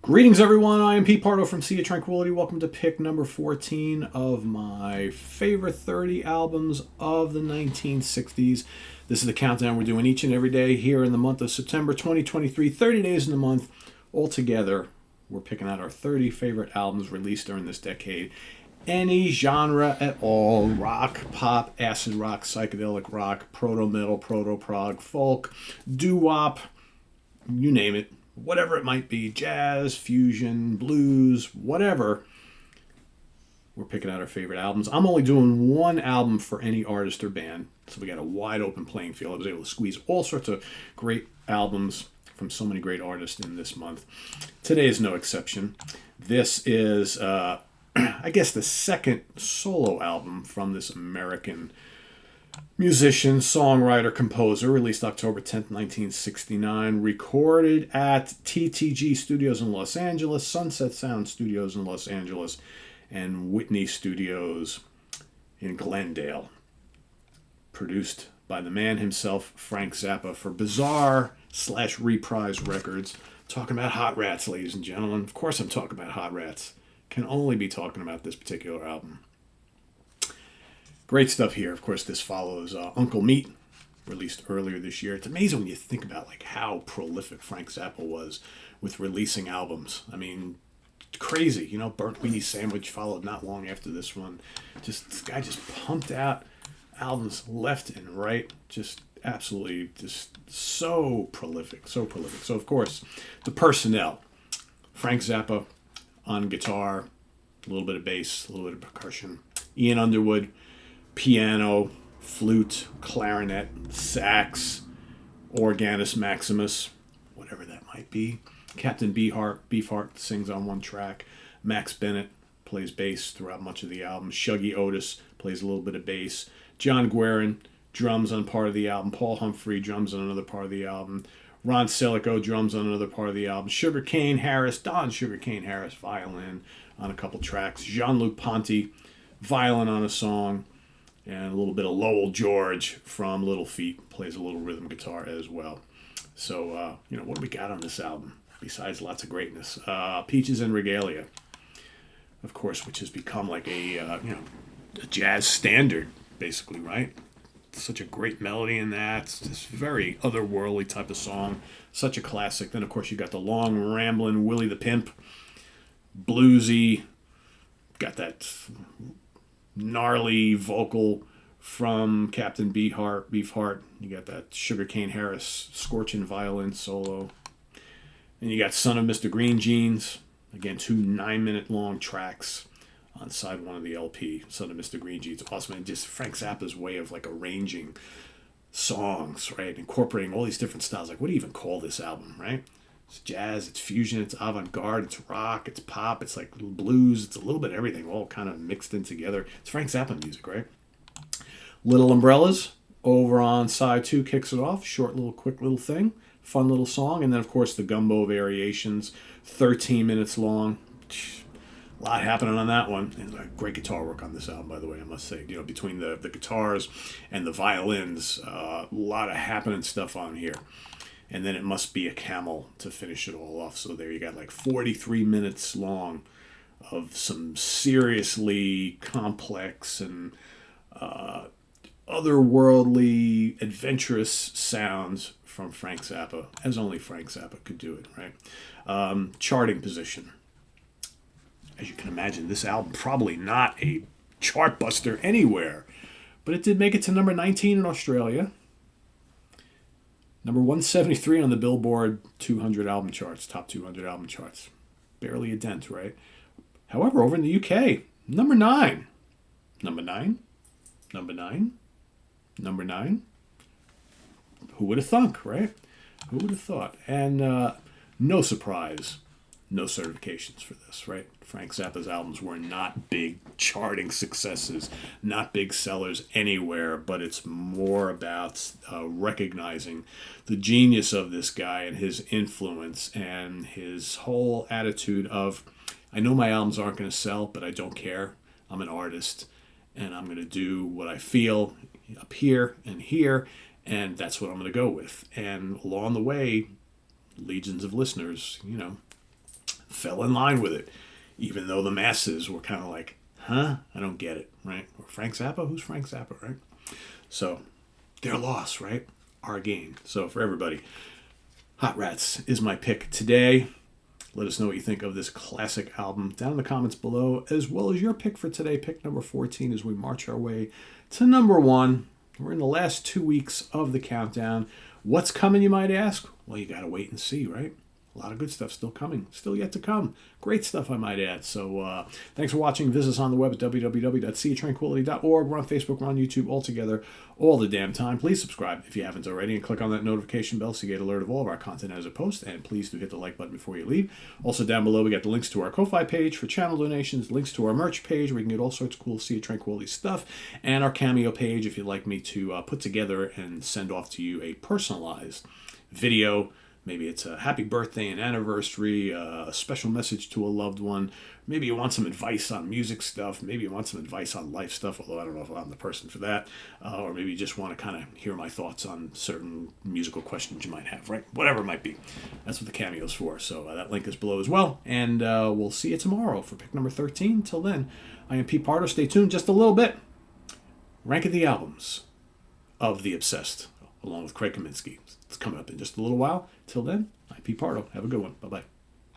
Greetings, everyone. I am Pete Pardo from Sea of Tranquility. Welcome to pick number 14 of my favorite 30 albums of the 1960s. This is the countdown we're doing each and every day here in the month of September 2023. 30 days in the month. Altogether, we're picking out our 30 favorite albums released during this decade. Any genre at all: rock, pop, acid rock, psychedelic rock, proto-metal, proto-prog, folk, doo-wop, you name it. Whatever it might be, jazz, fusion, blues, whatever, we're picking out our favorite albums. I'm only doing one album for any artist or band, so we got a wide open playing field. I was able to squeeze all sorts of great albums from so many great artists in this month. Today is no exception. This is, I guess, the second solo album from this American musician, songwriter, composer, released October 10th, 1969, recorded at TTG Studios in Los Angeles, Sunset Sound Studios in Los Angeles, and Whitney Studios in Glendale. Produced by the man himself, Frank Zappa, for Bizarre/Reprise Records. Talking about Hot Rats, ladies and gentlemen. Of course I'm talking about Hot Rats. Can only be talking about this particular album. Great stuff here. Of course, this follows Uncle Meat, released earlier this year. It's amazing when you think about how prolific Frank Zappa was with releasing albums. I mean, crazy. Burnt Weenie Sandwich followed not long after this one. This guy just pumped out albums left and right. Just absolutely just so prolific. So, of course, the personnel. Frank Zappa on guitar, a little bit of bass, a little bit of percussion. Ian Underwood, piano, flute, clarinet, sax, organist maximus, whatever that might be. Captain Beefheart sings on one track. Max Bennett plays bass throughout much of the album. Shuggy Otis plays a little bit of bass. John Guerin drums on part of the album. Paul Humphrey drums on another part of the album. Ron Selico drums on another part of the album. Don Sugarcane Harris, violin on a couple tracks. Jean-Luc Ponty, violin on a song. And a little bit of Lowell George from Little Feat plays a little rhythm guitar as well. So, what do we got on this album? Besides lots of greatness. Peaches and Regalia, of course, which has become like a jazz standard, basically, right? Such a great melody in that. It's this very otherworldly type of song. Such a classic. Then, of course, you got the long, rambling Willie the Pimp. Bluesy. Got that gnarly vocal from Captain Beefheart. You got that Sugarcane Harris scorching violin solo. And you got Son of Mr. Green Jeans. Again, 2 9-minute long tracks on side one of the LP. Son of Mr. Green Jeans. Awesome. And just Frank Zappa's way of arranging songs, right? Incorporating all these different styles. What do you even call this album, right? It's jazz, it's fusion, it's avant-garde, it's rock, it's pop, it's blues, it's a little bit of everything, all kind of mixed in together. It's Frank Zappa music, right? Little Umbrellas, over on side 2, kicks it off. Short quick little thing. Fun little song. And then, of course, the Gumbo Variations, 13 minutes long. A lot happening on that one. And great guitar work on this album, by the way, I must say. Between the guitars and the violins, a lot of happening stuff on here. And then It Must Be a Camel to finish it all off. So there you got 43 minutes long of some seriously complex and otherworldly, adventurous sounds from Frank Zappa, as only Frank Zappa could do it, right? Charting position. As you can imagine, this album probably not a chart buster anywhere, but it did make it to number 19 in Australia. Number 173 on the Billboard 200 album charts, top 200 album charts. Barely a dent, right? However, over in the UK, number 9. Number 9? Number 9? Number 9? Who would have thunk, right? Who would have thought? And no surprise, no certifications for this, right? Frank Zappa's albums were not big charting successes, not big sellers anywhere, but it's more about recognizing the genius of this guy and his influence and his whole attitude of, I know my albums aren't going to sell, but I don't care. I'm an artist, and I'm going to do what I feel up here, and that's what I'm going to go with. And along the way, legions of listeners, fell in line with it, even though the masses were kind of like, huh? I don't get it, right? Or Frank Zappa? Who's Frank Zappa, right? So, their loss, right? Our gain. So, for everybody, Hot Rats is my pick today. Let us know what you think of this classic album down in the comments below, as well as your pick for today, pick number 14, as we march our way to number 1. We're in the last 2 weeks of the countdown. What's coming, you might ask? Well, you got to wait and see, right? A lot of good stuff still coming, still yet to come. Great stuff, I might add. So thanks for watching. Visit us on the web at www.seatranquility.org. We're on Facebook, we're on YouTube, all together, all the damn time. Please subscribe if you haven't already, and click on that notification bell so you get alert of all of our content as it posts. And please do hit the like button before you leave. Also down below, we got the links to our Ko-Fi page for channel donations, links to our merch page where you can get all sorts of cool Sea of Tranquility stuff, and our Cameo page if you'd like me to put together and send off to you a personalized video. Maybe it's a happy birthday and anniversary, a special message to a loved one. Maybe you want some advice on music stuff. Maybe you want some advice on life stuff, although I don't know if I'm the person for that. Or maybe you just want to kind of hear my thoughts on certain musical questions you might have, right? Whatever it might be. That's what the Cameo's for. So that link is below as well. And we'll see you tomorrow for pick number 13. Till then, I am Pete Pardo. Stay tuned just a little bit. Ranking the albums of The Obsessed, along with Craig Kaminsky. It's coming up in just a little while. Till then, I'm Pete Pardo. Have a good one. Bye-bye.